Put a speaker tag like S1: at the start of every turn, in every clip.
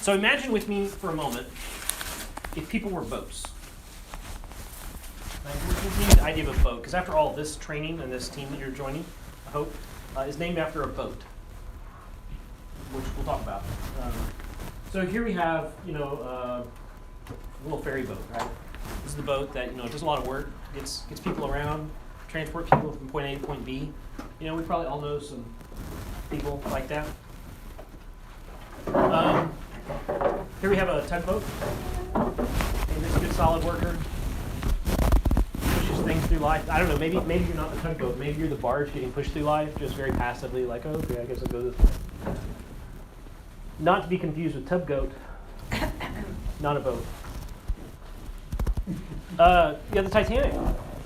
S1: So imagine with me for a moment if people were boats. Like, we're thinking the idea of a boat, because after all, this training and this team that you're joining, I hope, is named after a boat, which we'll talk about. So here we have, a little ferry boat, right? This is the boat that, does a lot of work, gets people around, transport people from point A to point B. We probably all know some people like that. Here we have a tugboat. And this is a good solid worker. Pushes things through life. I don't know, maybe you're not the tugboat. Maybe you're the barge getting pushed through life, just very passively, like, oh, okay, I guess I'll go this way. Not to be confused with tugboat. Not a boat. The Titanic.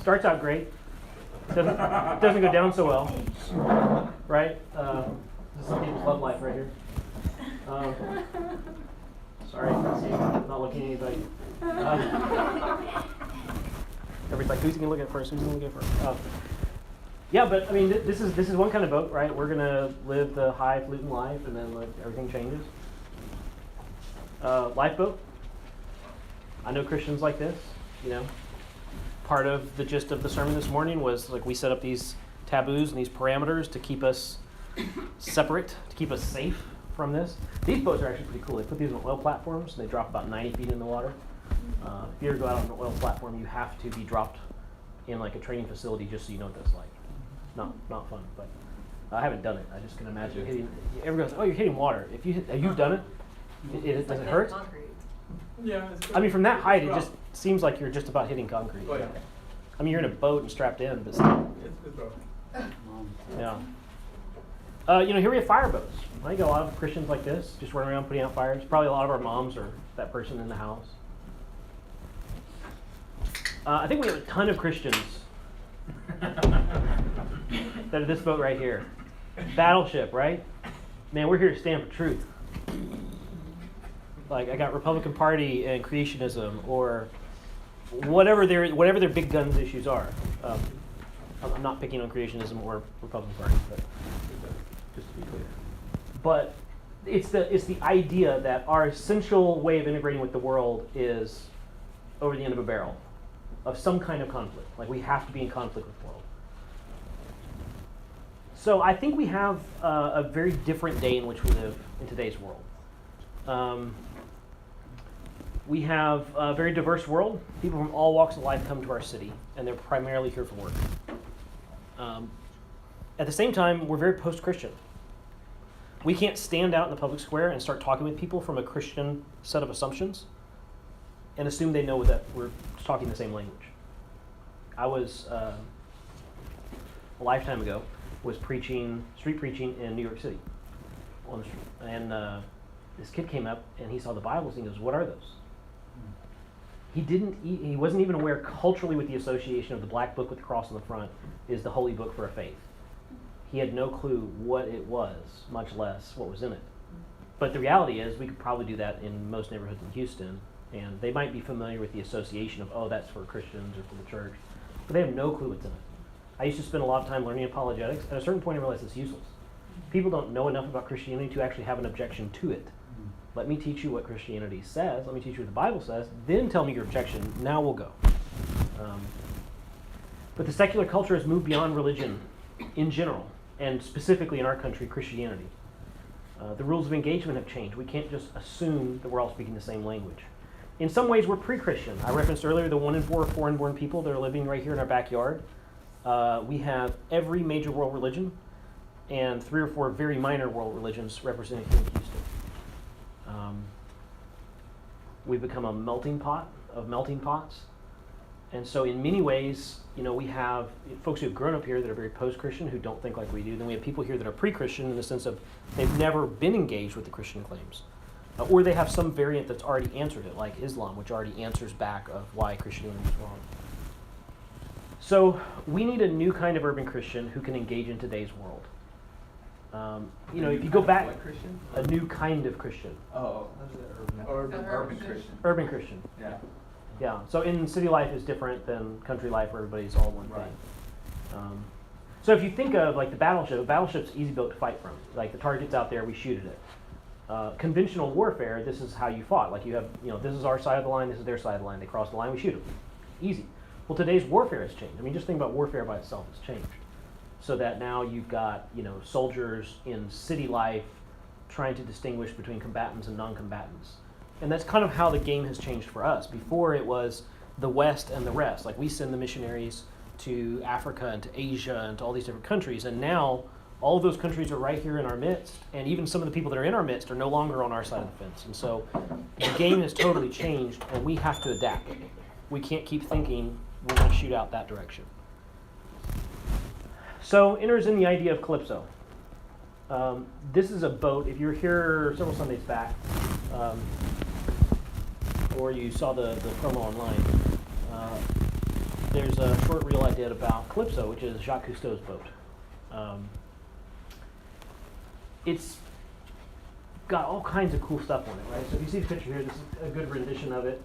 S1: Starts out great. Doesn't go down so well. Right? This is some people's love life right here. Sorry, not looking at anybody. Everybody's like, who's he gonna look at first? Who's he gonna look at first? But I mean, this is one kind of boat, right? We're gonna live the highfalutin life, and then everything changes. Lifeboat. I know Christians like this. Part of the gist of the sermon this morning was we set up these taboos and these parameters to keep us separate, to keep us safe from this. These boats are actually pretty cool. They put these on oil platforms and they drop about 90 feet in the water. If you ever go out on an oil platform, you have to be dropped in a training facility just so you know what that's like. Not fun, but I haven't done it. I just can imagine hitting. Everyone goes, "Oh, you're hitting water." Have you done it? Does it hurt?
S2: Concrete.
S3: Yeah.
S1: I mean, from that height, it just seems like you're just about hitting concrete.
S3: Oh, yeah.
S1: I mean, you're in a boat and strapped in, but still.
S3: It's rough.
S1: Yeah. Here we have fire boats. I think a lot of Christians like this, just running around putting out fires. Probably a lot of our moms are that person in the house. I think we have a ton of Christians that are this boat right here. Battleship, right? Man, we're here to stand for truth. I got Republican Party and creationism, or whatever their big guns issues are. I'm not picking on creationism or Republican Party, but just to be clear. But it's the idea that our essential way of integrating with the world is over the end of a barrel of some kind of conflict. We have to be in conflict with the world. So I think we have a very different day in which we live in today's world. We have a very diverse world. People from all walks of life come to our city, and they're primarily here for work. At the same time, we're very post-Christian. We can't stand out in the public square and start talking with people from a Christian set of assumptions and assume they know that we're talking the same language. I was, a lifetime ago, was street preaching in New York City on the street. And this kid came up and he saw the Bibles and he goes, "What are those?" He wasn't even aware culturally with the association of the black book with the cross on the front is the holy book for a faith. He had no clue what it was, much less what was in it. But the reality is we could probably do that in most neighborhoods in Houston, and they might be familiar with the association of, oh, that's for Christians or for the church, but they have no clue what's in it. I used to spend a lot of time learning apologetics. At a certain point I realized it's useless. People don't know enough about Christianity to actually have an objection to it. Let me teach you what Christianity says. Let me teach you what the Bible says. Then tell me your objection. Now we'll go. But the secular culture has moved beyond religion in general, and specifically in our country, Christianity. The rules of engagement have changed. We can't just assume that we're all speaking the same language. In some ways, we're pre-Christian. I referenced earlier the 1 in 4 foreign-born people that are living right here in our backyard. We have every major world religion and 3 or 4 very minor world religions represented here in Houston. We've become a melting pot of melting pots. And so in many ways, we have folks who have grown up here that are very post-Christian who don't think like we do. Then we have people here that are pre-Christian in the sense of they've never been engaged with the Christian claims. Or they have some variant that's already answered it, like Islam, which already answers back of why Christianity is wrong. So we need a new kind of urban Christian who can engage in today's world. If you go back, a new kind of Christian.
S4: Oh, urban Christian.
S1: Urban Christian.
S4: Yeah.
S1: Yeah. So in city life is different than country life where everybody's all one thing. So if you think of the battleship, a battleship's easy boat to fight from. The target's out there, we shoot at it. Conventional warfare, this is how you fought. Like you have, this is our side of the line, this is their side of the line. They cross the line, we shoot them. Easy. Well, today's warfare has changed. I mean, just think about warfare by itself. It's changed. So that now you've got, soldiers in city life trying to distinguish between combatants and non-combatants. And that's kind of how the game has changed for us. Before it was the West and the rest. Like we send the missionaries to Africa and to Asia and to all these different countries. And now all of those countries are right here in our midst. And even some of the people that are in our midst are no longer on our side of the fence. And so the game has totally changed and we have to adapt. We can't keep thinking we're going to shoot out that direction. So enters in the idea of Calypso. This is a boat. If you were here several Sundays back, or you saw the promo online, there's a short reel I did about Calypso, which is Jacques Cousteau's boat. It's got all kinds of cool stuff on it, right? So if you see the picture here, this is a good rendition of it.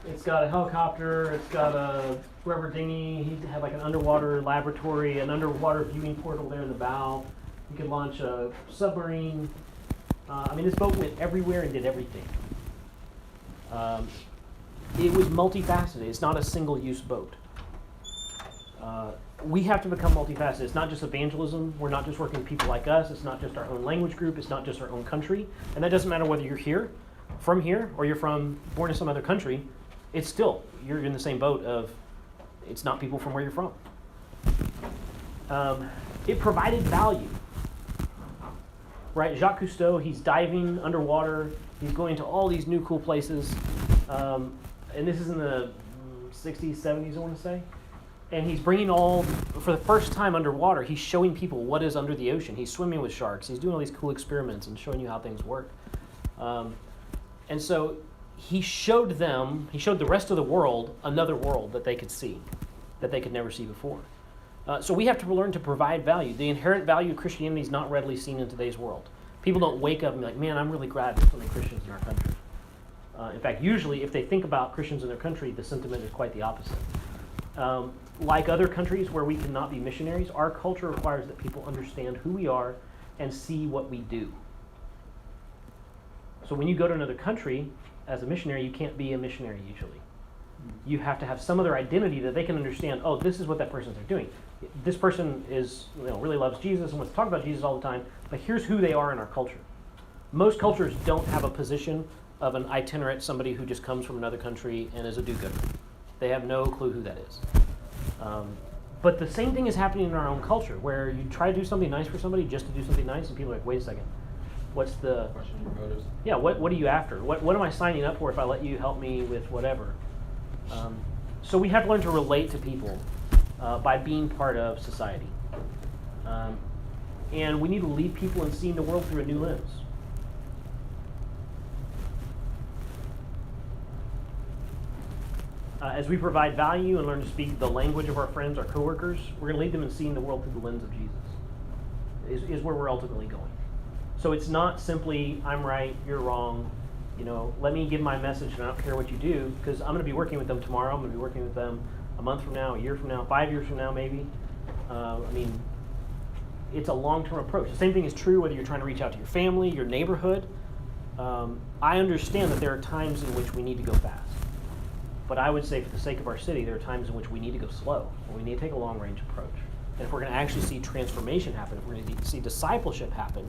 S1: It's got a helicopter, it's got a rubber dinghy, he had like an underwater laboratory, an underwater viewing portal there in the bow. You could launch a submarine. This boat went everywhere and did everything. It was multifaceted. It's not a single-use boat. We have to become multifaceted. It's not just evangelism. We're not just working with people like us. It's not just our own language group. It's not just our own country. And that doesn't matter whether you're here, or you're born in some other country. It's still, you're in the same boat of, it's not people from where you're from. It provided value. Right, Jacques Cousteau, he's diving underwater. He's going to all these new cool places. And this is in the 60s, 70s, I want to say. And he's bringing for the first time underwater, he's showing people what is under the ocean. He's swimming with sharks. He's doing all these cool experiments and showing you how things work. And so he showed the rest of the world another world that they could see, that they could never see before. So we have to learn to provide value. The inherent value of Christianity is not readily seen in today's world. People don't wake up and be like, man, I'm really glad there's so many Christians in our country. In fact, usually if they think about Christians in their country, the sentiment is quite the opposite. Like other countries where we cannot be missionaries, our culture requires that people understand who we are and see what we do. So when you go to another country as a missionary, you can't be a missionary usually. You have to have some other identity that they can understand, oh, this is what that person's doing. This person really loves Jesus and wants to talk about Jesus all the time, but here's who they are in our culture. Most cultures don't have a position of an itinerant, somebody who just comes from another country and is a do-gooder. They have no clue who that is. But the same thing is happening in our own culture, where you try to do something nice for somebody just to do something nice, and people are like, wait a second, what's the...
S4: Question your motives.
S1: Yeah, what are you after? What am I signing up for if I let you help me with whatever? So we have to learn to relate to people by being part of society. And we need to lead people in seeing the world through a new lens. As we provide value and learn to speak the language of our friends, our coworkers, we're going to lead them in seeing the world through the lens of Jesus, is where we're ultimately going. So it's not simply, I'm right, you're wrong, let me give my message and I don't care what you do, because I'm going to be working with them tomorrow, I'm going to be working with them a month from now, a year from now, 5 years from now maybe. It's a long-term approach. The same thing is true whether you're trying to reach out to your family, your neighborhood. I understand that there are times in which we need to go fast. But I would say for the sake of our city, there are times in which we need to go slow. We need to take a long-range approach. And if we're going to actually see transformation happen, if we're going to see discipleship happen,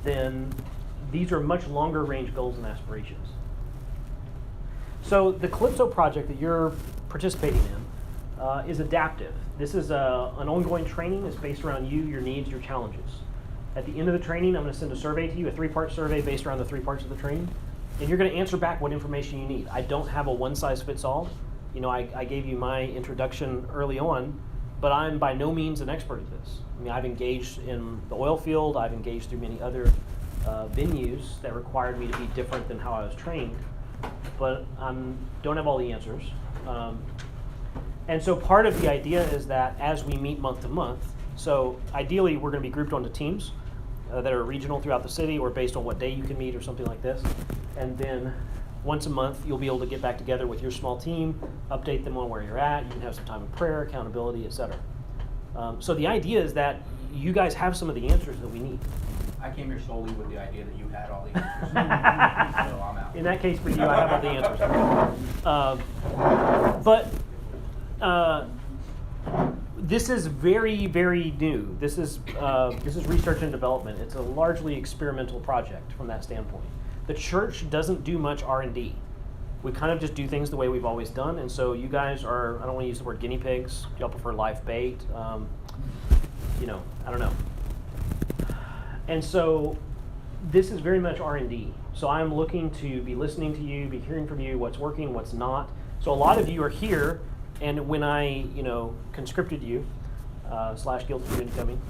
S1: then these are much longer-range goals and aspirations. So the Calypso project that you're participating in is adaptive. This is an ongoing training. It's based around you, your needs, your challenges. At the end of the training, I'm going to send a survey to you, a 3-part survey based around the 3 parts of the training. And you're going to answer back what information you need. I don't have a one-size-fits-all. I gave you my introduction early on, but I'm by no means an expert at this. I've engaged in the oil field. I've engaged through many other venues that required me to be different than how I was trained, but I don't have all the answers. And so part of the idea is that as we meet month to month, so ideally we're going to be grouped onto teams that are regional throughout the city or based on what day you can meet or something like this. And then once a month, you'll be able to get back together with your small team, update them on where you're at. You can have some time of prayer, accountability, etc. So the idea is that you guys have some of the answers that we need.
S4: I came here solely with the idea that you had all the answers. So I'm out.
S1: In that case, for you, I have all the answers. But this is very, very new. This is research and development. It's a largely experimental project from that standpoint. The church doesn't do much R&D. We kind of just do things the way we've always done, and so you guys are, I don't want to use the word guinea pigs. Y'all prefer live bait. I don't know. And so this is very much R&D. So I'm looking to be listening to you, be hearing from you, what's working, what's not. So a lot of you are here, and when I, conscripted you, / guilted you into coming,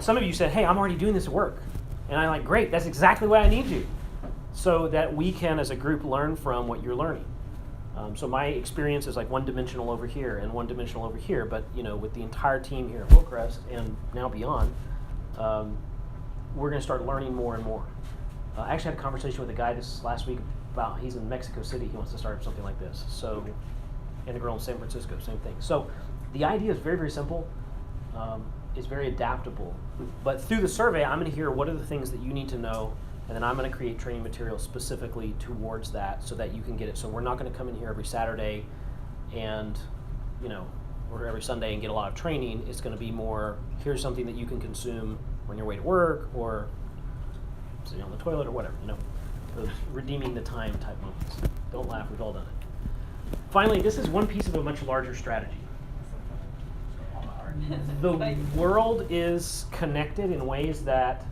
S1: some of you said, hey, I'm already doing this work. And I'm like, great, that's exactly why I need you. So that we can, as a group, learn from what you're learning. So my experience is like one-dimensional over here and one-dimensional over here, but with the entire team here at Hillcrest and now beyond, we're going to start learning more and more. I actually had a conversation with a guy this last week about, he's in Mexico City, he wants to start something like this. So, and a girl in San Francisco, same thing. So the idea is very, very simple. It's very adaptable. But through the survey, I'm going to hear what are the things that you need to know, and then I'm going to create training materials specifically towards that so that you can get it. So we're not going to come in here every Saturday and, or every Sunday and get a lot of training. It's going to be more, here's something that you can consume on your way to work or sitting on the toilet or whatever, those redeeming the time type moments. Don't laugh, we've all done it. Finally, this is one piece of a much larger strategy. The world is connected in ways that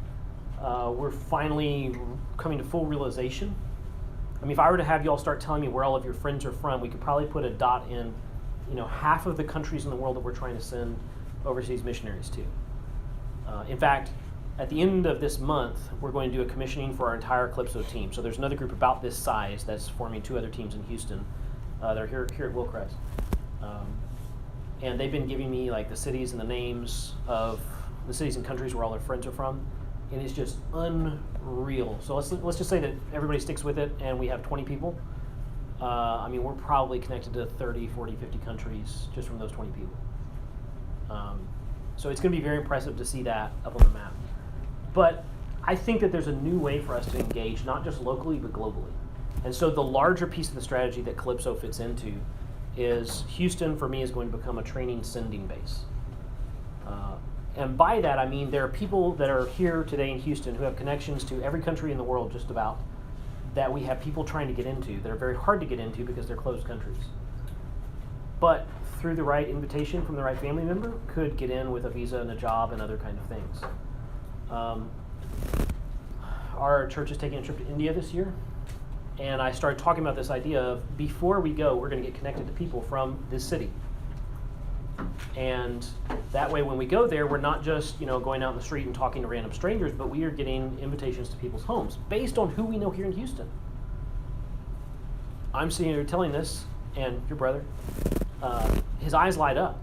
S1: we're finally coming to full realization. I mean, if I were to have you all start telling me where all of your friends are from, we could probably put a dot in, half of the countries in the world that we're trying to send overseas missionaries to. In fact, at the end of this month, we're going to do a commissioning for our entire Calypso team. So there's another group about this size that's forming 2 other teams in Houston. They're here at Hillcrest. And they've been giving me like the cities and the names of the cities and countries where all their friends are from. And it's just unreal. So let's just say that everybody sticks with it and we have 20 people. We're probably connected to 30, 40, 50 countries just from those 20 people. So it's going to be very impressive to see that up on the map. But I think that there's a new way for us to engage, not just locally, but globally. And so the larger piece of the strategy that Calypso fits into is Houston, for me, is going to become a training sending base. And by that, I mean there are people that are here today in Houston who have connections to every country in the world just about that we have people trying to get into that are very hard to get into because they're closed countries. But through the right invitation from the right family member, could get in with a visa and a job and other kind of things. Our church is taking a trip to India this year, and I started talking about this idea of before we go, we're going to get connected to people from this city. And that way when we go there, we're not just going out in the street and talking to random strangers, but we are getting invitations to people's homes based on who we know here in Houston. I'm sitting here telling this, and your brother, his eyes light up.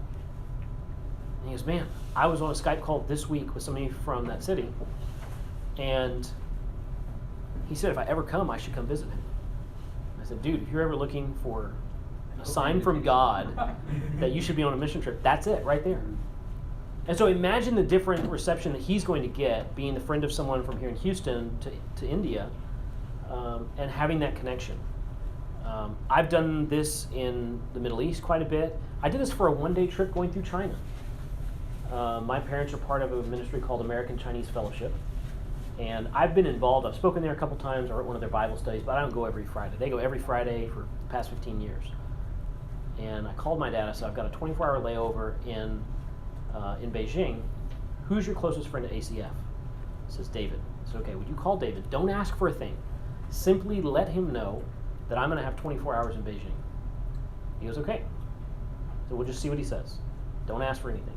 S1: And he goes, man, I was on a Skype call this week with somebody from that city, and he said if I ever come, I should come visit him. I said, dude, if you're ever looking for a sign from God that you should be on a mission trip, that's it right there. And so imagine the different reception that he's going to get being the friend of someone from here in Houston to India, and having that connection. I've done this in the Middle East quite a bit. I did this for a one-day trip going through China. My parents are part of a ministry called American Chinese Fellowship. And I've been involved. I've spoken there a couple times. I wrote one of their Bible studies, but I don't go every Friday. They go every Friday for the past 15 years. And I called my dad. I said, I've got a 24-hour layover in Beijing. Who's your closest friend to ACF? He says, David. I said, okay, would you call David? Don't ask for a thing. Simply let him know that I'm going to have 24 hours in Beijing. He goes, okay. So we'll just see what he says. Don't ask for anything.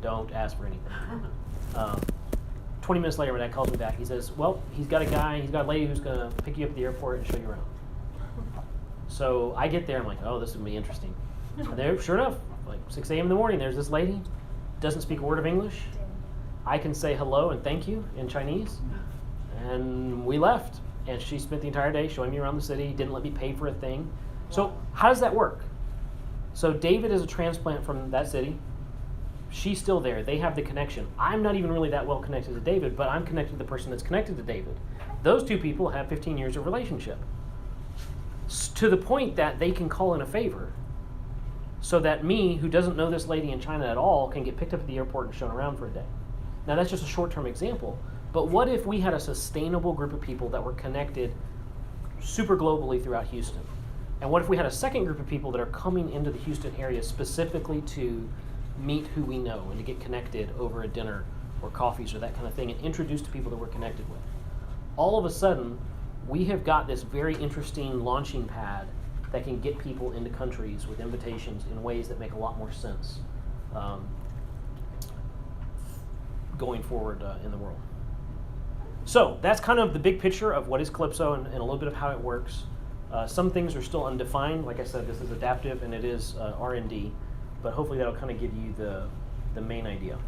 S1: Don't ask for anything. 20 minutes later, my dad calls me back. He says, well, he's got a lady who's going to pick you up at the airport and show you around. So I get there, I'm like, oh, this is going to be interesting. And there, sure enough, like 6 a.m. in the morning, there's this lady, doesn't speak a word of English. I can say hello and thank you in Chinese. And we left. And she spent the entire day showing me around the city, didn't let me pay for a thing. So how does that work? So David is a transplant from that city. She's still there. They have the connection. I'm not even really that well connected to David, but I'm connected to the person that's connected to David. Those two people have 15 years of relationship. To the point that they can call in a favor so that me, who doesn't know this lady in China at all, can get picked up at the airport and shown around for a day. Now that's just a short-term example, but what if we had a sustainable group of people that were connected super globally throughout Houston? And what if we had a second group of people that are coming into the Houston area specifically to meet who we know and to get connected over a dinner or coffees or that kind of thing and introduced to people that we're connected with? All of a sudden, we have got this very interesting launching pad that can get people into countries with invitations in ways that make a lot more sense going forward in the world. So that's kind of the big picture of what is Calypso and a little bit of how it works. Some things are still undefined. Like I said, this is adaptive and it is R&D, but hopefully that'll kind of give you the main idea.